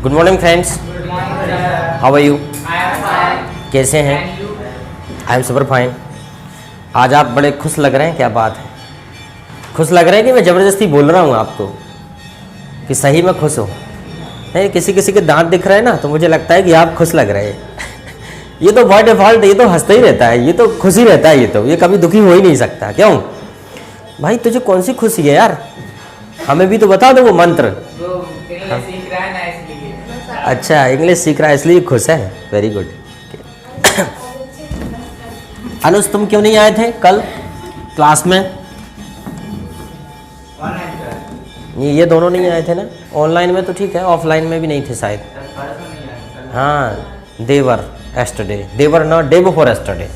Good morning friends, how are you? कैसे हैं? I am super fine. आज आप बड़े खुश लग रहे हैं, क्या बात है? खुश लग रहे हैं कि मैं ज़बरदस्ती बोल रहा हूँ आपको कि सही में खुश हो? नहीं, किसी किसी के दांत दिख रहे हैं ना, तो मुझे लगता है कि आप खुश लग रहे हैं। ये तो बाय डिफ़ॉल्ट ये तो हंसता ही रहता है, ये तो खुश ही रहता है, ये कभी दुखी हो ही नहीं सकता। क्यों भाई, तुझे कौन सी खुशी है यार? हमें भी तो बता दो वो मंत्र। सीख रहा है ना इसलिए। अच्छा, इंग्लिश सीख रहा है इसलिए खुश है। Very good. अनुज, तुम क्यों नहीं आए थे कल क्लास में? ये दोनों नहीं आए थे ना? ऑनलाइन में तो ठीक है, ऑफलाइन में भी नहीं थे शायद। हाँ, देवर एस्टरडे, देवर ना डे बिफोर एस्टरडे।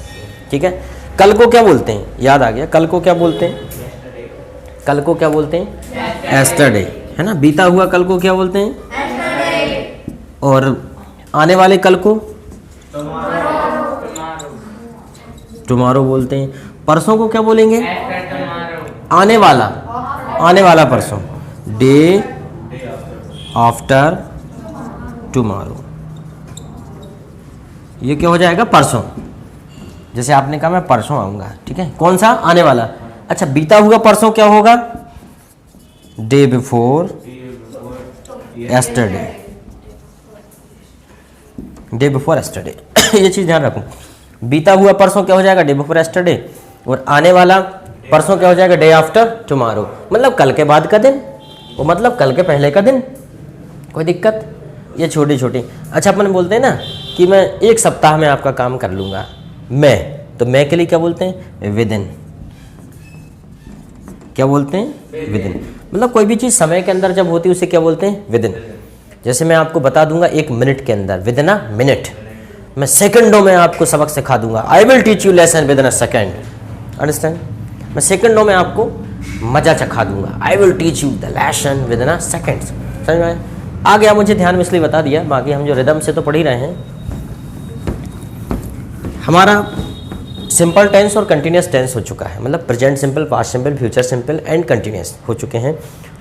ठीक है, कल को क्या बोलते हैं? याद आ गया, कल को क्या बोलते हैं? कल को क्या बोलते हैं? एस्टरडे, है ना? बीता हुआ कल को क्या बोलते हैं? और आने वाले कल को टुमारो बोलते हैं। परसों को क्या बोलेंगे? आने वाला परसों, डे आफ्टर टुमारो। ये क्या हो जाएगा? परसों। जैसे आपने कहा मैं परसों आऊँगा, ठीक है? कौन सा? आने वाला। अच्छा, बीता हुआ परसों क्या होगा? Day before yesterday, day before yesterday. ये चीज़ ध्यान रखो। बीता हुआ परसों क्या हो जाएगा? Day before yesterday. और आने वाला परसों क्या हो जाएगा? Day after tomorrow. मतलब कल के बाद का दिन, वो मतलब कल के पहले का दिन। कोई दिक्कत? ये छोटी छोटी। अच्छा, अपन बोलते हैं ना कि मैं एक सप्ताह में आपका काम कर लूँगा। तो मैं के लिए क्या बोलते हैं? With in. क्या बोलते हैं? With in. मतलब कोई भी चीज़ समय के अंदर जब होती है उसे क्या बोलते हैं? With in. जैसे मैं आपको बता दूंगा 1 मिनट के अंदर, विद इन अ मिनट। मैं सेकंडों में आपको सबक सिखा दूंगा। I will teach you lesson with in a second. Understand? मैं सेकंडों में आपको मजा चखा दूंगा। I will teach you the lesson with in a second. समझ में आ गया? मुझे ध्यान में इसलिए बता दिया, बाकी हम जो रिदम से तो पढ़ ही रहे हैं। हमारा सिंपल टेंस और कंटिन्यूस टेंस हो चुका है, मतलब present simple, past simple, future simple and continuous हो चुके हैं।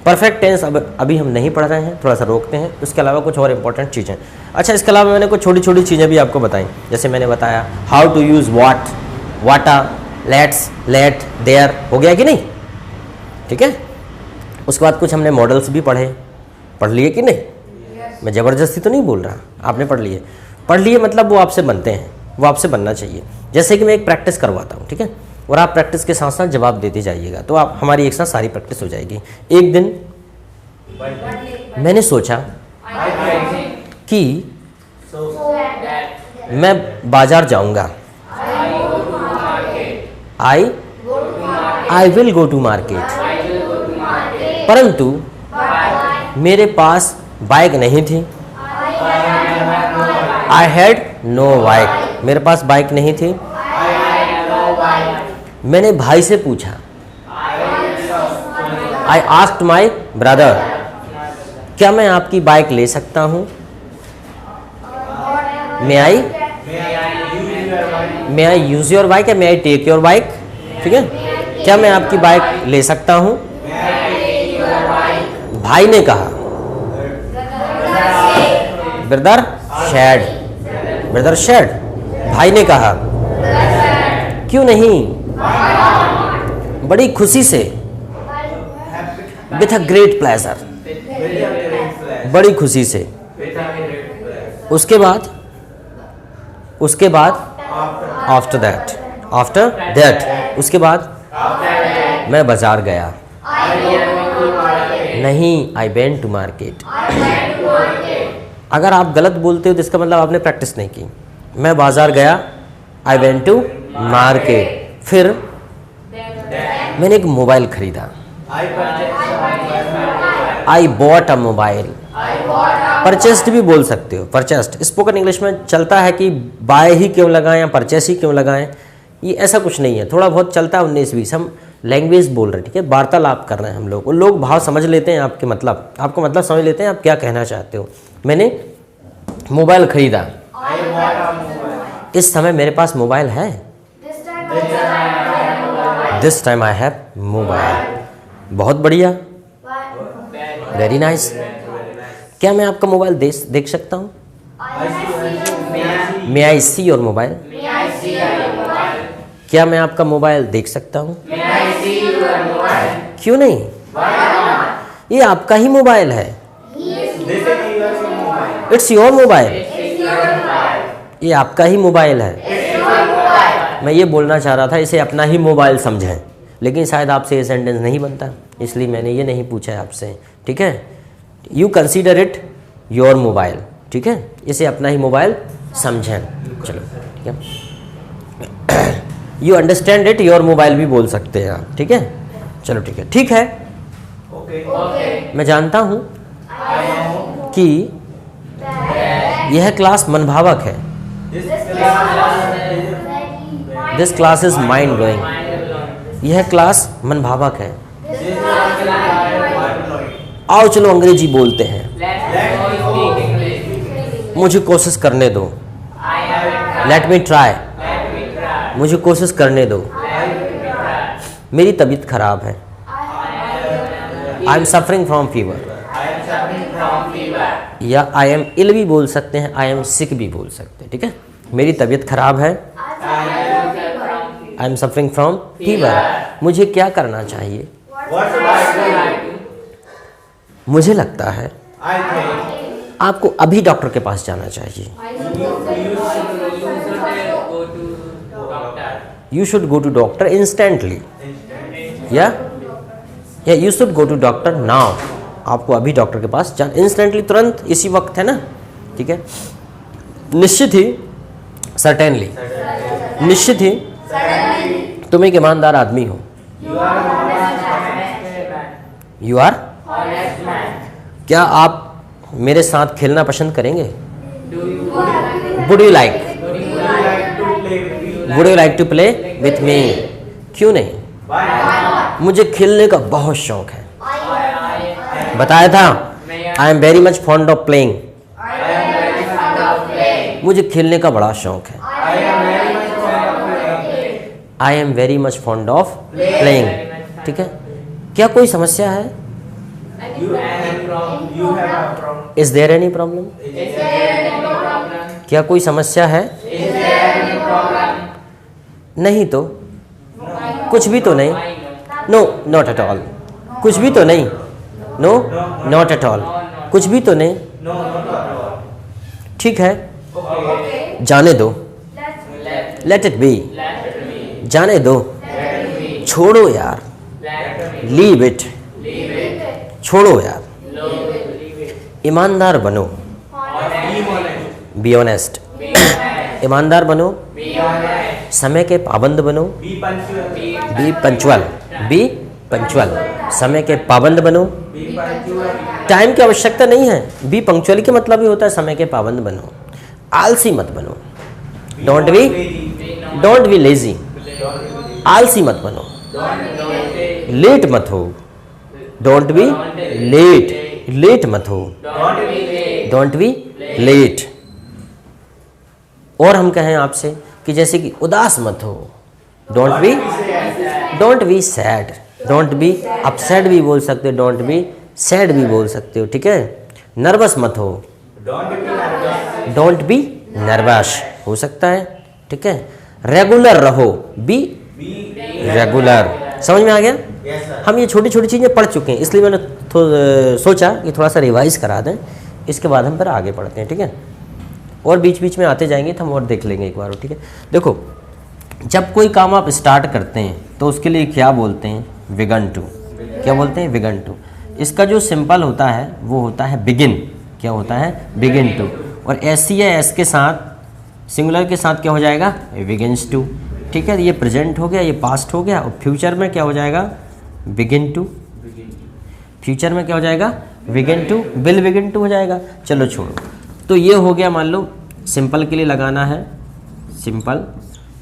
परफेक्ट टेंस अभी हम नहीं पढ़ रहे हैं, थोड़ा सा रोकते हैं। उसके अलावा कुछ और इंपॉर्टेंट चीज़ें। अच्छा, इसके अलावा मैंने कुछ छोटी छोटी चीज़ें भी आपको बताई। जैसे मैंने बताया हाउ टू यूज़ वाट, वाटा, लेट्स, लेट, देयर। हो गया कि नहीं? ठीक है। उसके बाद कुछ हमने मॉडल्स भी पढ़ लिए कि नहीं? मैं ज़बरदस्ती तो नहीं बोल रहा, आपने पढ़ लिए मतलब वो आपसे बनते हैं, वो आपसे बनना चाहिए। जैसे कि मैं एक प्रैक्टिस करवाता हूँ, ठीक है? और आप प्रैक्टिस के साथ साथ जवाब देते जाइएगा, तो आप हमारी एक साथ सारी प्रैक्टिस हो जाएगी। एक दिन मैंने सोचा कि मैं बाजार जाऊंगा। I will go to market. परंतु मेरे पास बाइक नहीं थी। I had no bike. मेरे पास बाइक नहीं थी। मैंने भाई से पूछा। आई आस्क्ड माई ब्रदर, क्या मैं आपकी बाइक ले सकता हूँ? मे आई यूज योर बाइक या मे आई टेक योर बाइक? ठीक है, क्या मैं आपकी बाइक ले सकता हूँ? भाई ने कहा। Brother said. भाई ने कहा क्यों नहीं, बड़ी खुशी से, विथ अ ग्रेट प्लेजर, बड़ी खुशी से। उसके बाद आफ्टर दैट उसके बाद मैं बाजार गया। नहीं, आई वेंट टू मार्केट। अगर आप गलत बोलते हो तो इसका मतलब आपने प्रैक्टिस नहीं की। मैं बाजार गया, आई वेंट टू मार्केट। फिर मैंने एक मोबाइल खरीदा। I bought a mobile. Purchased भी बोल सकते हो। परचेस्ड स्पोकन इंग्लिश में चलता है कि बाय ही क्यों लगाएं या परचेस ही क्यों लगाएं, ये ऐसा कुछ नहीं है। थोड़ा बहुत चलता है 19-20। हम लैंग्वेज बोल रहे हैं, ठीक है? वार्तालाप कर रहे हैं हम लोग। और लोग भाव समझ लेते हैं, आपके मतलब, आपको मतलब समझ लेते हैं आप क्या कहना चाहते हो। मैंने मोबाइल खरीदा। इस समय मेरे पास मोबाइल है। This time I have mobile. बहुत बढ़िया, वेरी नाइस। क्या मैं आपका मोबाइल देख सकता हूँ? मे आई सी योर मोबाइल? क्या मैं आपका मोबाइल देख सकता हूँ? क्यों नहीं? ये आपका ही मोबाइल है। It's your mobile. ये आपका ही मोबाइल है। मैं ये बोलना चाह रहा था इसे अपना ही मोबाइल समझें, लेकिन शायद आपसे ये सेंटेंस नहीं बनता, इसलिए मैंने ये नहीं पूछा है आपसे। ठीक है, you consider it your mobile. ठीक है, इसे अपना ही मोबाइल समझें। चलो ठीक है, you understand it your mobile भी बोल सकते हैं आप। ठीक है, चलो ठीक है, ठीक है। मैं जानता हूँ कि यह क्लास मनभावक है। This class is mind blowing. यह क्लास मनभावक है। आओ चलो अंग्रेजी बोलते हैं। मुझे कोशिश करने दो। Let me try. मुझे कोशिश करने दो। मेरी तबीयत खराब है। I am suffering from fever. या आई एम इल भी बोल सकते हैं, आई एम सिक भी बोल सकते हैं। ठीक है, मेरी तबीयत खराब है। I am suffering from fever. मुझे क्या करना चाहिए? मुझे लगता है आपको अभी डॉक्टर के पास जाना चाहिए। You should go to doctor instantly. या you should go to doctor now. आपको अभी डॉक्टर के पास जाना, इंस्टेंटली, तुरंत, इसी वक्त, है ना? ठीक है, निश्चित ही, सर्टेनली, निश्चित ही तुम एक ईमानदार आदमी हो। You are. क्या आप मेरे साथ खेलना पसंद करेंगे? Would you like to play with me? क्यों नहीं? मुझे खेलने का बहुत शौक है। बताया था, I am very much fond of playing. मुझे खेलने का बड़ा शौक है। I am very much fond of playing. ठीक है, क्या कोई समस्या है? Is there any problem? क्या कोई समस्या है? नहीं तो, कुछ भी तो नहीं। No, not at all. कुछ भी तो नहीं। No, not at all. कुछ भी तो नहीं। ठीक है, जाने दो। Let it be. जाने दो, छोड़ो यार। Leave it. छोड़ो यार। ईमानदार बनो। Be honest. ईमानदार बनो। समय के पाबंद बनो। Be punctual. Be punctual. समय के पाबंद बनो। टाइम की आवश्यकता नहीं है। बी पंक्चुअल के मतलब ही होता है समय के पाबंद बनो। आलसी मत बनो। Don't be lazy. आलसी मत बनो। लेट मत हो। डोंट बी लेट मत हो। Don't be late. और हम कहें आपसे कि जैसे कि उदास मत हो। Don't be sad. Don't be upset भी बोल सकते हो। डोंट बी सैड भी बोल सकते हो। ठीक है, नर्वस मत हो। डोंट बी नर्वस हो सकता है। ठीक है, रेगुलर रहो। Be regular. समझ में आ गया? हम ये छोटी छोटी चीज़ें पढ़ चुके हैं, इसलिए मैंने सोचा कि थोड़ा सा रिवाइज करा दें, इसके बाद हम फिर आगे पढ़ते हैं। ठीक है, और बीच बीच में आते जाएंगे तो हम और देख लेंगे एक बार। ठीक है, देखो, जब कोई काम आप स्टार्ट करते हैं तो उसके लिए क्या बोलते हैं? Began to. क्या बोलते हैं? Began to. इसका जो सिंपल होता है वो होता है बिगिन। क्या होता है? Begin to. और एस या एस के साथ, सिंगुलर के साथ क्या हो जाएगा? Begins to. ठीक है, ये प्रेजेंट हो गया, ये पास्ट हो गया, और फ्यूचर में क्या हो जाएगा? Begin to. फ्यूचर में क्या हो जाएगा? Begin to, will begin to हो जाएगा। चलो छोड़ो, तो ये हो गया, मान लो सिंपल के लिए लगाना है सिंपल,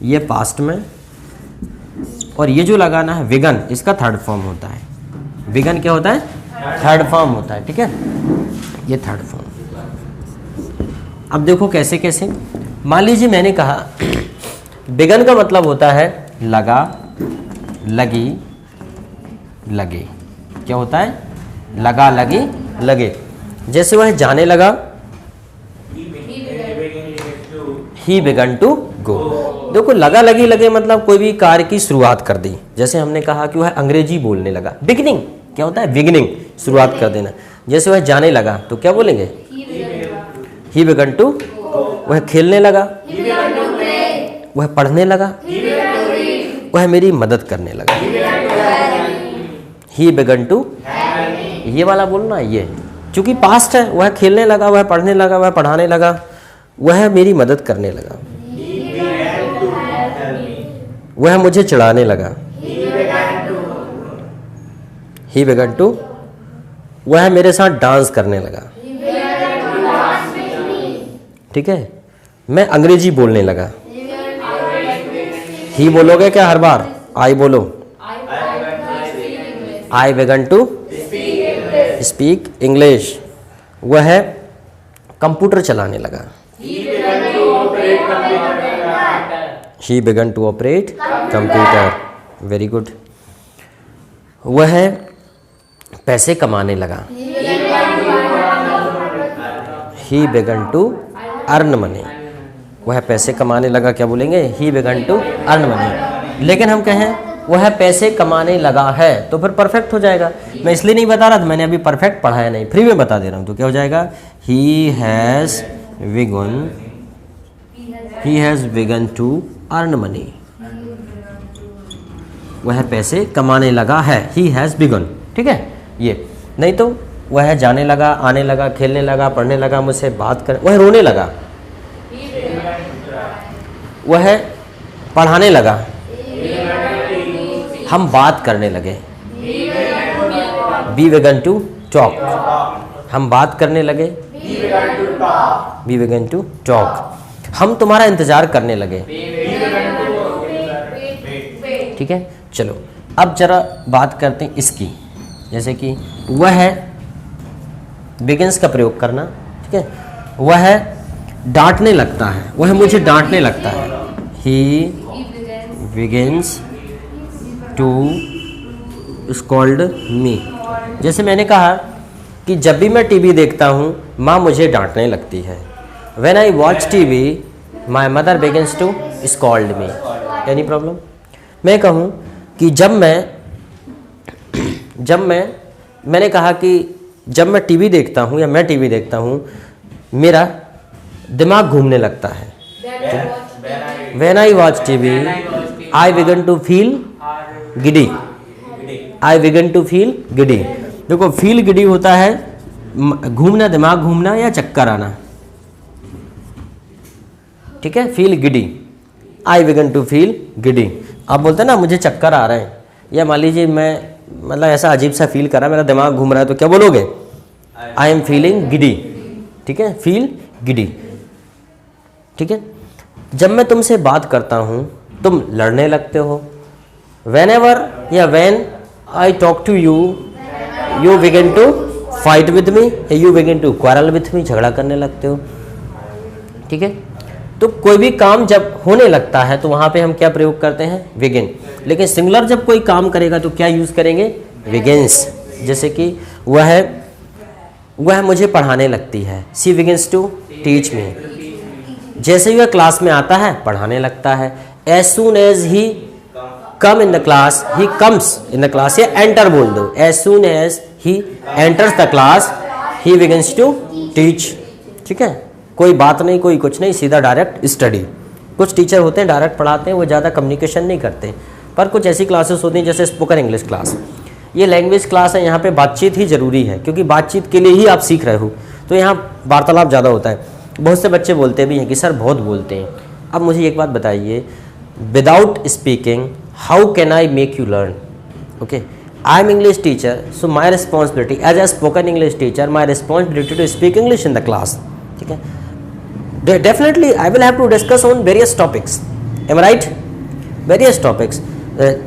ये पास्ट में, और ये जो लगाना है विगन, इसका थर्ड फॉर्म होता है। विगन क्या होता है? थर्ड फॉर्म होता है। ठीक है, ये थर्ड फॉर्म। अब देखो कैसे कैसे। मान लीजिए मैंने कहा बिगन का मतलब होता है लगा, लगी, लगे। क्या होता है? लगा, लगी, लगे। जैसे वह जाने लगा, ही बिगन टू गो। देखो लगा लगी लगे मतलब कोई भी कार्य की शुरुआत कर दी। जैसे हमने कहा कि वह अंग्रेजी बोलने लगा, बिगिनिंग क्या होता है, बिगिनिंग, शुरुआत कर देना। जैसे वह जाने लगा तो क्या बोलेंगे, ही बिगन टू। वह खेलने लगा, वह पढ़ने लगा, वह मेरी मदद करने लगा, ही बिगन टू। ये वाला बोलना, ये चूंकि पास्ट है, वह खेलने लगा, वह पढ़ने लगा, वह पढ़ाने लगा, वह मेरी मदद करने लगा, वह मुझे चिढ़ाने लगा, ही बिगन टू। वह मेरे साथ डांस करने लगा, ठीक है। मैं अंग्रेजी बोलने लगा, ही बोलोगे क्या हर बार, आई बोलो, I began to speak English. वह कंप्यूटर चलाने लगा, ही began to operate computer, very good. वह पैसे कमाने लगा, ही बिगन टू अर्न मनी। वह पैसे कमाने लगा, क्या बोलेंगे, he began to earn money. लेकिन हम कहें वह पैसे कमाने लगा है तो फिर परफेक्ट हो जाएगा। मैं इसलिए नहीं बता रहा था, मैंने अभी परफेक्ट पढ़ाया नहीं, फ्री में बता दे रहा हूँ। तो क्या हो जाएगा, he has began to earn money. वह पैसे कमाने लगा है, ही हैज़ बिगन, ठीक है। ये नहीं तो वह जाने लगा, आने लगा, खेलने लगा, पढ़ने लगा, मुझसे बात कर, वह रोने लगा, वह पढ़ाने लगा, हम बात करने लगे, बी बिगन टू टॉक। हम बात करने लगे, बी बिगन टू टॉक। हम तुम्हारा इंतजार करने लगे, ठीक है। चलो अब जरा बात करते हैं इसकी, जैसे कि वह बिगिंस का प्रयोग करना, ठीक है। वह डांटने लगता है, वह मुझे डांटने लगता है, ही बिगिंस टू स्कॉल्ड मी। जैसे मैंने कहा कि जब भी मैं टीवी देखता हूँ माँ मुझे डांटने लगती है। When I watch TV, my mother begins to scold me. Any problem? मैं कहूँ कि मैंने कहा कि जब मैं टीवी देखता हूँ या मैं टीवी देखता हूँ मेरा दिमाग घूमने लगता है। When I watch TV, I begin to feel giddy. I begin to feel giddy. देखो फील गिडी होता है घूमना, दिमाग घूमना या चक्कर आना, ठीक है। Feel giddy, I began to feel giddy. आप बोलते हैं ना मुझे चक्कर आ रहे हैं, या मान लीजिए मैं मतलब ऐसा अजीब सा फील कर रहा है, मेरा दिमाग घूम रहा है, तो क्या बोलोगे, आई एम फीलिंग गिडी, ठीक है। फील गिडी, ठीक है। जब मैं तुमसे बात करता हूँ तुम लड़ने लगते हो। वेन एवर या when I talk to you, you begin to fight with me, you begin to quarrel with me, झगड़ा करने लगते हो, ठीक है। तो कोई भी काम जब होने लगता है तो वहाँ पे हम क्या प्रयोग करते हैं, बिगिन। लेकिन सिंगुलर जब कोई काम करेगा तो क्या यूज़ करेंगे, बिगिंस। जैसे कि वह मुझे पढ़ाने लगती है, she begins to teach me. जैसे ही वह क्लास में आता है पढ़ाने लगता है। As soon as he come in the class, he comes in the class, या एंटर बोल दो। As soon as he enters the class, he begins to teach, ठीक है। कोई बात नहीं, कोई कुछ नहीं, सीधा डायरेक्ट स्टडी। कुछ टीचर होते हैं डायरेक्ट पढ़ाते हैं, वो ज़्यादा कम्युनिकेशन नहीं करते। पर कुछ ऐसी क्लासेस होती हैं जैसे स्पोकन इंग्लिश क्लास, ये लैंग्वेज क्लास है, यहाँ पे बातचीत ही ज़रूरी है, क्योंकि बातचीत के लिए ही आप सीख रहे हो, तो यहाँ वार्तालाप ज़्यादा होता है। बहुत से बच्चे बोलते भी हैं कि सर बहुत बोलते हैं। अब मुझे एक बात बताइए, without speaking how can I make you learn, okay. I am English teacher, so my responsibility as a spoken English teacher, my responsibility to speak English in the class, ठीक है। Definitely I will have to discuss on various topics, am I right? Various topics.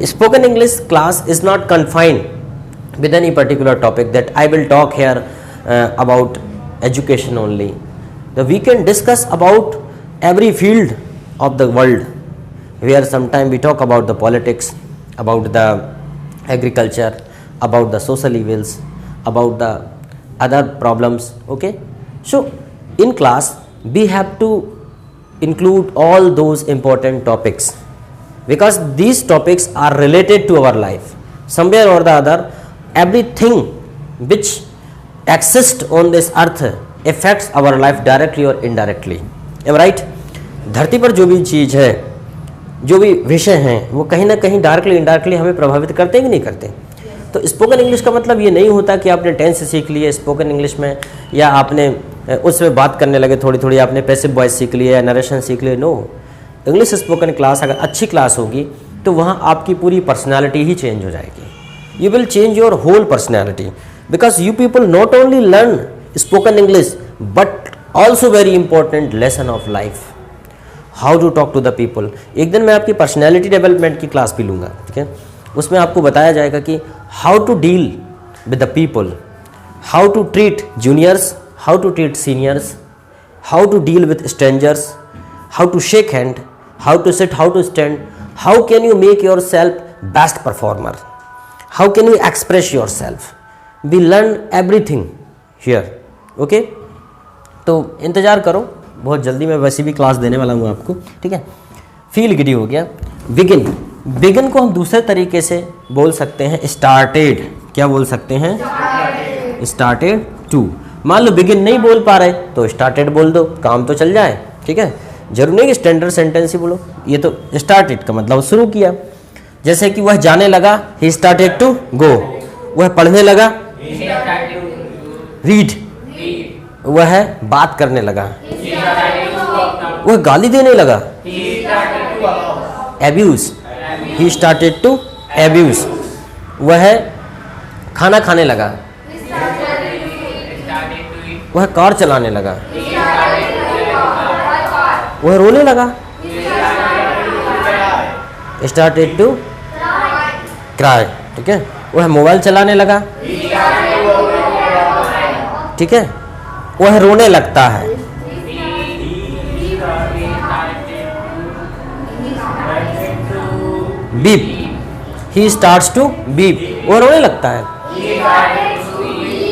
Spoken English class is not confined with any particular topic that I will talk here about education only. We can discuss about every field of the world, where sometime we talk about the politics, about the agriculture, about the social evils, about the other problems. Okay, so in class we have to include all those important topics because these topics are related to our life. Somewhere or the other, everything which exists on this earth affects our life directly or indirectly. Am I right? धरती पर जो भी चीज़ है, जो भी विषय हैं, वो कहीं ना कहीं डायरेक्टली इनडायरेक्टली हमें प्रभावित करते हैं कि नहीं करते. तो स्पोकन इंग्लिश का मतलब ये नहीं होता कि आपने टेंस सीख लिए स्पोकन इंग्लिश में, या आपने उसमें बात करने लगे थोड़ी थोड़ी, आपने पैसिव वॉइस सीख लिया या नरेशन सीख लिए. नो, इंग्लिश स्पोकन क्लास अगर अच्छी क्लास होगी तो वहाँ आपकी पूरी पर्सनैलिटी ही चेंज हो जाएगी. You will change your whole personality because you people not only learn spoken English but also very important lesson of life, how to talk to the people. एक दिन मैं आपकी पर्सनैलिटी डेवलपमेंट की class भी लूँगा, ठीक है. उसमें आपको बताया जाएगा कि how to deal with the people, how to treat juniors, how to treat seniors, how to deal with strangers, how to shake hand, how to sit, how to stand, how can you make yourself best performer, how can you express yourself. We learn everything here. Okay, तो इंतज़ार करो, बहुत जल्दी मैं वैसे भी class देने वाला हूँ आपको, ठीक है. फील गिडी हो गया. बिगिन, बिगिन को हम दूसरे तरीके से बोल सकते हैं स्टार्टेड. क्या बोल सकते हैं? Started to. मान लो बिगिन नहीं बोल पा रहे तो स्टार्टेड बोल दो, काम तो चल जाए, ठीक है. जरूर नहीं कि स्टैंडर्ड सेंटेंस ही बोलो. ये तो स्टार्टेड का मतलब शुरू किया. जैसे कि वह जाने लगा, ही स्टार्टेड टू गो. वह पढ़ने लगा, रीड. वह बात करने लगा, वह गाली देने लगा, abuse. He started to abuse. वह खाना खाने लगा, वह कार चलाने लगा, वह रोने लगा, स्टार्टेड टू क्राई, ठीक है. वह मोबाइल चलाने लगा, ठीक है. वह रोने लगता है. Weep, he starts to weep. वो रोने लगता है.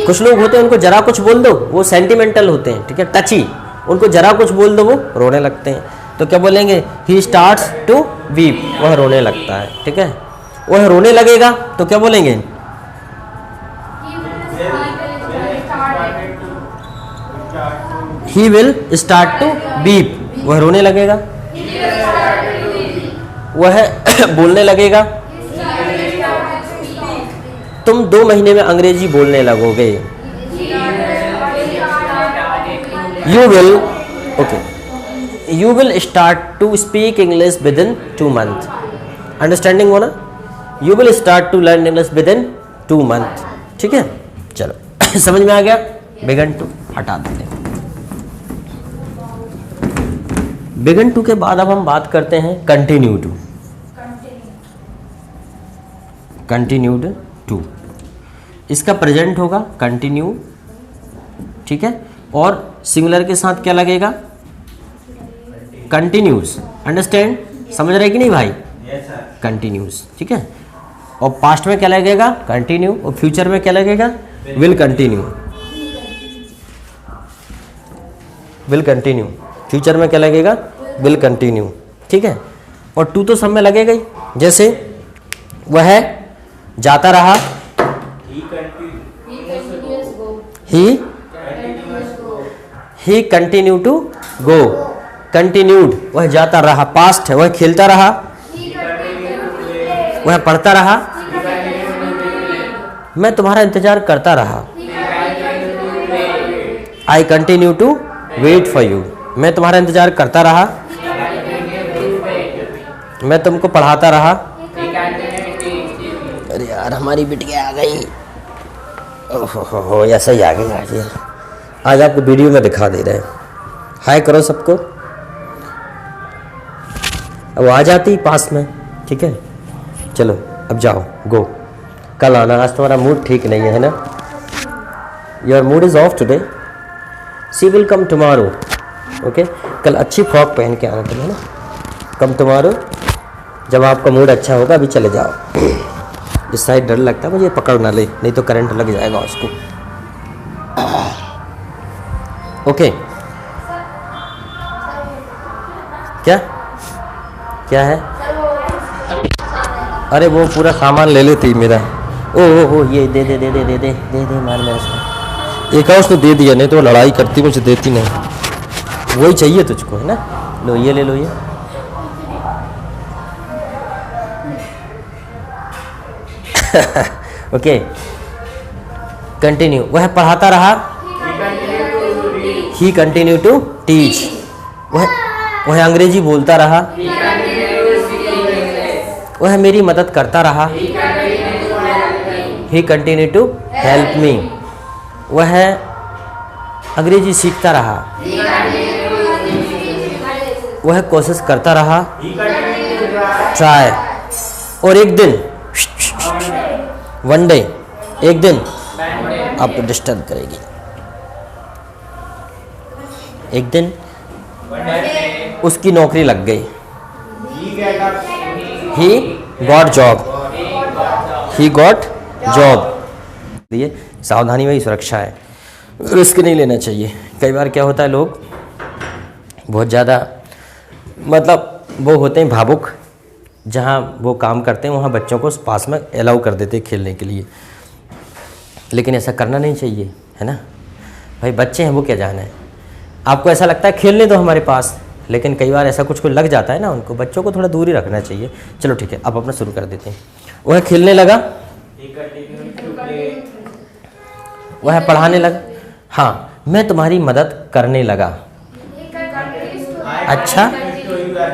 कुछ लोग होते हैं उनको जरा कुछ बोल दो वो सेंटिमेंटल होते हैं, ठीक है, टची. उनको जरा कुछ बोल दो वो रोने लगते हैं. तो क्या बोलेंगे? He starts to weep. वह रोने लगता है, ठीक है. वह रोने लगेगा तो क्या बोलेंगे? He will start to weep. वह रोने लगेगा. वह बोलने लगेगा. तुम 2 महीने में अंग्रेजी बोलने लगोगे. You will, okay, you will start to speak English within 2 month. Understanding हो ना? You will start to learn English within 2 month. ठीक है, चलो समझ में आ गया. बिगन टू हटा देते हैं. बिगन टू के बाद अब हम बात करते हैं कंटिन्यू टू. कंटिन्यूड टू, इसका प्रेजेंट होगा कंटिन्यू, ठीक है. और सिंगुलर के साथ क्या लगेगा? कंटिन्यूस. अंडरस्टैंड? समझ रहे कि नहीं भाई? कंटिन्यूस, ठीक है. और पास्ट में क्या लगेगा? कंटिन्यू. और फ्यूचर में क्या लगेगा? Will continue. Will continue. Future में क्या लगेगा? विल कंटिन्यू, ठीक है. और टू तो सब में लगेगा ही. जैसे वह जाता रहा, ही कंटिन्यू टू गो. कंटिन्यूड, वह जाता रहा. पास्ट है, वह खेलता रहा, वह पढ़ता रहा. मैं तुम्हारा इंतजार करता रहा. I continue to wait for you. मैं तुम्हारा इंतजार करता रहा. मैं तुमको पढ़ाता रहा. अरे यार हमारी बिटिया आ गई. ओहो ऐसा ही आ गई आज. यार आज आपको वीडियो में दिखा दे रहे हैं. हाय करो सबको. अब आ जाती पास में, ठीक है. चलो अब जाओ, गो. कल आना. आज तुम्हारा मूड ठीक नहीं है ना? Your mood is off today. She will come tomorrow. Okay, कल अच्छी फ्रॉक पहन के आना तुम्हें ना. कम टुमारो, जब आपका मूड अच्छा होगा. अभी चले जाओ. इस साइड डर लगता है मुझे, पकड़ ना ले नहीं तो करंट लग जाएगा उसको. ओके, क्या क्या है? अरे वो पूरा सामान ले लेती मेरा। ओ ये दे दे दे दे दे दे दे दे मार मेरे से। एक और उसने दे दिया, नहीं तो लड़ाई करती मुझे देती नहीं। वही चाहिए तुझको है ना, लो ये ले लो ये। Okay continue. वह पढ़ाता रहा, ही कंटिन्यू टू टीच। वह अंग्रेजी बोलता रहा, वह मेरी मदद करता रहा, ही कंटिन्यू टू हेल्प मी। वह अंग्रेजी सीखता रहा, वह कोशिश करता रहा, ट्राई। और एक दिन, वन डे, एक दिन आपको डिस्टर्ब करेगी। एक दिन उसकी नौकरी लग गई, he got job, he got job. ये सावधानी में ही सुरक्षा है, रिस्क नहीं लेना चाहिए। कई बार क्या होता है, लोग बहुत ज़्यादा मतलब वो होते हैं भावुक, जहाँ वो काम करते हैं वहाँ बच्चों को पास में अलाउ कर देते हैं खेलने के लिए, लेकिन ऐसा करना नहीं चाहिए, है ना भाई। बच्चे हैं, वो क्या जाना है। आपको ऐसा लगता है खेलने दो हमारे पास, लेकिन कई बार ऐसा कुछ लग जाता है ना उनको। बच्चों को थोड़ा दूर ही रखना चाहिए। चलो ठीक है, अब अपना शुरू कर देते हैं। वह खेलने लगा, वह पढ़ाने लगा, हाँ मैं तुम्हारी मदद करने लगा। अच्छा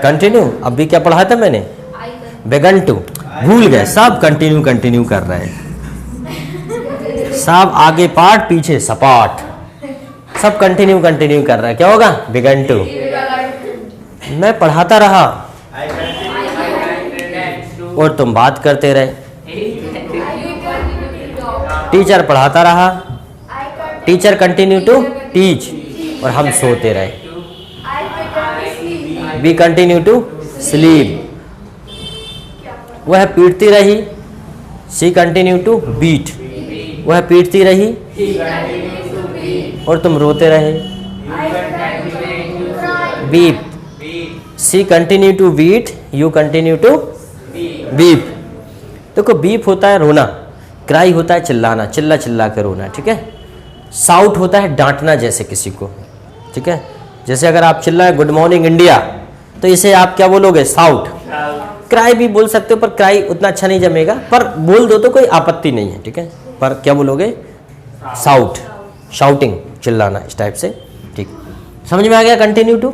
कंटिन्यू, अब भी क्या पढ़ा था मैंने? बेगन टू, भूल गए सब। कंटिन्यू कंटिन्यू कर रहे हैं सब, आगे पाठ पीछे सपाट, सब कंटिन्यू कंटिन्यू कर रहा है। क्या होगा? Began to. मैं पढ़ाता रहा और तुम बात करते रहे। टीचर पढ़ाता रहा, टीचर कंटिन्यू टू टीच, और हम सोते रहे। We continue to sleep. वह पीटती रही, शी कंटिन्यू टू बीट। वह पीटती रही और तुम रोते रहे। Weep, she continue to beat, you continue to weep. देखो बीप होता है रोना, क्राई होता है चिल्लाना, चिल्ला चिल्ला कर रोना, ठीक है। साउट होता है डांटना जैसे किसी को, ठीक है। जैसे अगर आप चिल्लाए गुड मॉर्निंग इंडिया, तो इसे आप क्या बोलोगे? साउट। क्राई भी बोल सकते हो, पर क्राई उतना अच्छा नहीं जमेगा, पर बोल दो तो कोई आपत्ति नहीं है, ठीक है। पर क्या बोलोगे? साउट, शाउटिंग, चिल्लाना, इस टाइप से, ठीक। समझ में आ गया? कंटिन्यू टू,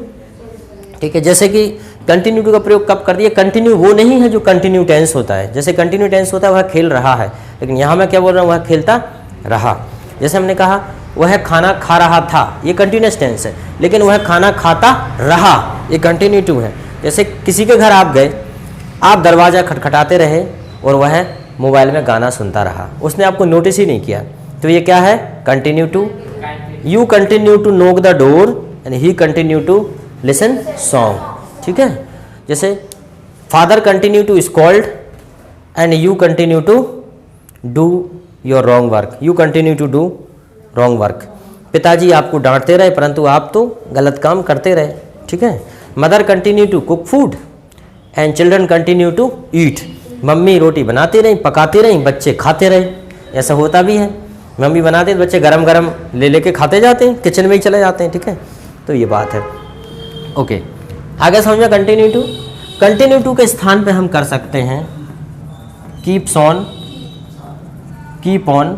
ठीक है। जैसे कि कंटिन्यू टू का प्रयोग कब कर दिया? कंटिन्यू वो नहीं है जो कंटिन्यू टेंस होता है। जैसे कंटिन्यू टेंस होता है वह खेल रहा है, लेकिन यहाँ मैं क्या बोल रहा हूँ? वह खेलता रहा। जैसे हमने कहा वह खाना खा रहा था, ये कंटिन्यूस टेंस है, लेकिन वह खाना खाता रहा, ये कंटिन्यू टू है। जैसे किसी के घर आप गए, आप दरवाज़ा खटखटाते रहे और वह मोबाइल में गाना सुनता रहा, उसने आपको नोटिस ही नहीं किया, तो ये क्या है? Continue to. You continue to knock the door and he continue to listen song, ठीक है। जैसे father continue to scold and you continue to do your wrong work, you continue to do wrong work. पिताजी आपको डांटते रहे, परंतु आप तो गलत काम करते रहे, ठीक है। Mother continue to cook food and children continue to eat. Mummy रोटी बनाती रही, पकाती रही, बच्चे खाते रहे। ऐसा होता भी है, मम्मी बनाते हैं, बच्चे गरम गरम ले लेके खाते जाते हैं, किचन में ही चले जाते हैं, ठीक है। तो ये बात है, ओके। आगे समझ में? कंटिन्यू टू, कंटिन्यू टू के स्थान पे हम कर सकते हैं keeps on, keep on,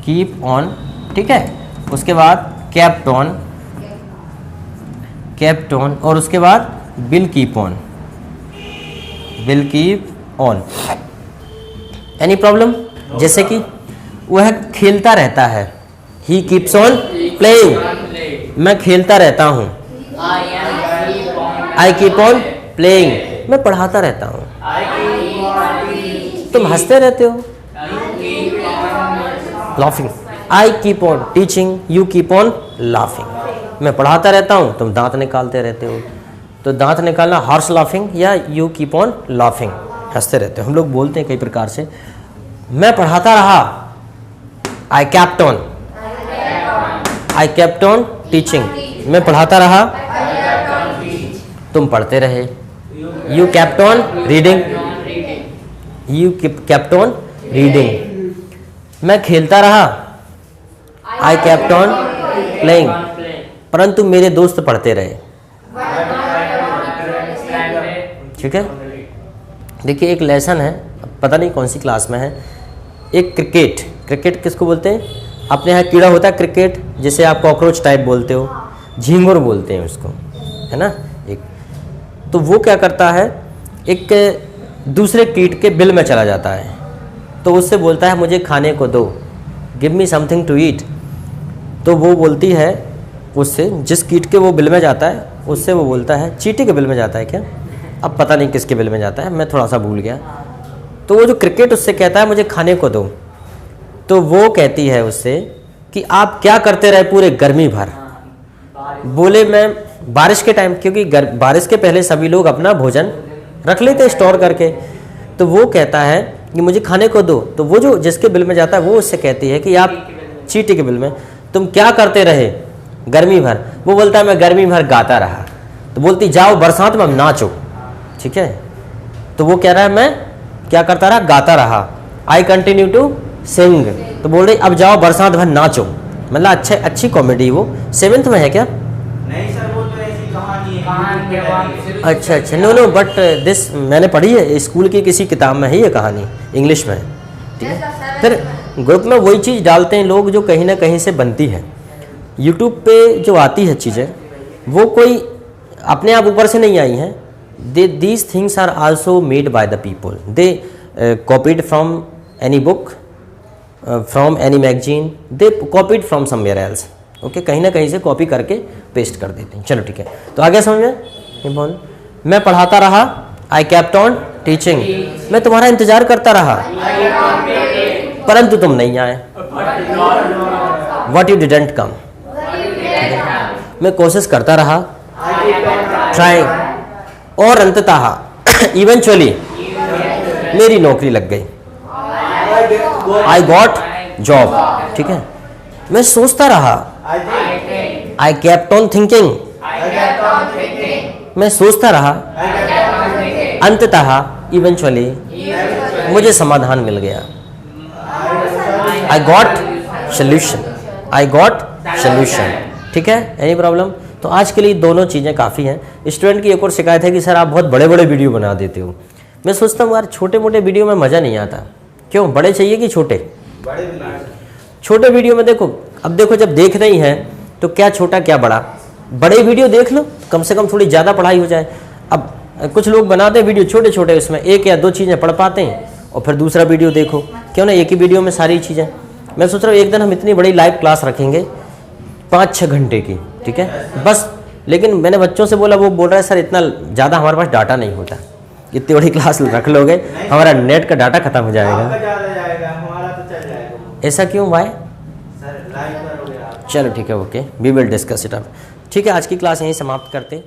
keep on, ठीक है। उसके बाद केप्ट ऑन, केप्ट ऑन, और उसके बाद will keep on, will keep on. Any problem? जैसे कि वह खेलता रहता है, ही कीप्स ऑन प्लेइंग, मैं खेलता रहता हूँ। आई कीप ऑन प्लेइंग, मैं पढ़ाता रहता हूँ। तुम हंसते रहते हो, laughing. I keep on teaching, you keep on laughing, मैं पढ़ाता रहता हूँ, तुम दांत निकालते रहते हो। तो दांत निकालना हॉर्स लाफिंग, या यू कीप ऑन लाफिंग, हंसते रहते हो। हम लोग बोलते हैं कई प्रकार से। मैं पढ़ाता रहा, I kept on I kept on teaching, मैं पढ़ाता रहा, तुम पढ़ते रहे। You kept on reading, you kept on reading. मैं खेलता रहा, आई केप्ट ऑन प्लेइंग, परंतु मेरे दोस्त पढ़ते रहे। ठीक है, देखिए एक लेसन है, पता नहीं कौन सी क्लास में है, एक क्रिकेट, क्रिकेट किसको बोलते हैं? अपने यहाँ कीड़ा होता है क्रिकेट, जिसे आप कॉकरोच टाइप बोलते हो, झींगुर बोलते हैं उसको, है ना। एक तो वो क्या करता है, एक दूसरे कीट के बिल में चला जाता है, तो उससे बोलता है मुझे खाने को दो, give me something to eat. तो वो बोलती है उससे, जिस कीट के वो बिल में जाता है उससे वो बोलता है, चींटी के बिल में जाता है क्या, अब पता नहीं किसके बिल में जाता है, मैं थोड़ा सा भूल गया। तो वो जो क्रिकेट उससे कहता है मुझे खाने को दो, तो वो कहती है उससे कि आप क्या करते रहे पूरे गर्मी भर। बोले मैं बारिश के टाइम, क्योंकि बारिश के पहले सभी लोग अपना भोजन रख लेते स्टोर करके, तो वो कहता है कि मुझे खाने को दो। तो वो जो जिसके बिल में जाता है वो उससे कहती है कि आप चींटी के बिल में तुम क्या करते रहे गर्मी भर। वो बोलता है मैं गर्मी भर गाता रहा। तो बोलती जाओ बरसात में हम नाचो। ठीक है, तो वो कह रहा है मैं क्या करता रहा, गाता रहा, आई कंटिन्यू टू सिंग। तो बोल रही अब जाओ बरसात भर नाचो। मतलब अच्छी कॉमेडी। वो 7th में है क्या? नहीं सर, वो तो ऐसी कहानी है। अच्छा, नो बट दिस मैंने पढ़ी है स्कूल की किसी किताब में है ये कहानी, इंग्लिश में। ठीक है, फिर ग्रुप में वही चीज़ डालते हैं लोग जो कहीं ना कहीं से बनती है। यूट्यूब पे जो आती है चीज़ें वो कोई अपने आप ऊपर से नहीं आई हैं। These things are also made by the people, they copied from any book, from any magazine, they copied from somewhere else. Okay, कहीं ना कहीं से कॉपी करके पेस्ट कर देते हैं। चलो ठीक है, तो आगे समझ में बोल, मैं पढ़ाता रहा, आई केप्ट ऑन टीचिंग, मैं तुम्हारा इंतजार करता रहा परंतु तुम नहीं आए, वट यू डिडंट कम। मैं कोशिश करता रहा, ट्राइंग, और अंततः इवेंचुअली मेरी नौकरी लग गई, आई गॉट जॉब। ठीक है, मैं सोचता रहा, आई केप्ट ऑन थिंकिंग, मैं सोचता रहा, अंततः इवेंचुअली मुझे समाधान मिल गया, I got solution, I got solution. ठीक है, एनी प्रॉब्लम? तो आज के लिए दोनों चीज़ें काफ़ी हैं। स्टूडेंट की एक और शिकायत है कि सर आप बहुत बड़े बड़े वीडियो बना देते हो। मैं सोचता हूँ यार छोटे मोटे वीडियो में मज़ा नहीं आता। क्यों, बड़े चाहिए कि छोटे? छोटे वीडियो में देखो, अब देखो जब देख रही हैं तो क्या छोटा क्या बड़ा, बड़े वीडियो देख लो, कम से कम थोड़ी ज़्यादा पढ़ाई हो जाए। अब कुछ लोग बनाते हैं वीडियो छोटे छोटे, उसमें 1 या 2 चीज़ें पढ़ पाते हैं और फिर दूसरा वीडियो देखो। क्यों ना एक ही वीडियो में सारी चीज़ें। मैं सोच रहा हूँ एक दिन हम इतनी बड़ी लाइव क्लास रखेंगे 5-6 घंटे की। ठीक है बस, लेकिन मैंने बच्चों से बोला, वो बोल रहा है सर इतना ज़्यादा हमारे पास डाटा नहीं होता, इतनी बड़ी क्लास रख लोगे हमारा नेट का डाटा खत्म हो जाएगा। हमारा तो चल जाएगा। ऐसा क्यों, वाई? सर लाइव करोगे आप? चलो ठीक है, okay, we will discuss it up. ठीक है, आज की क्लास यहीं समाप्त करते हैं।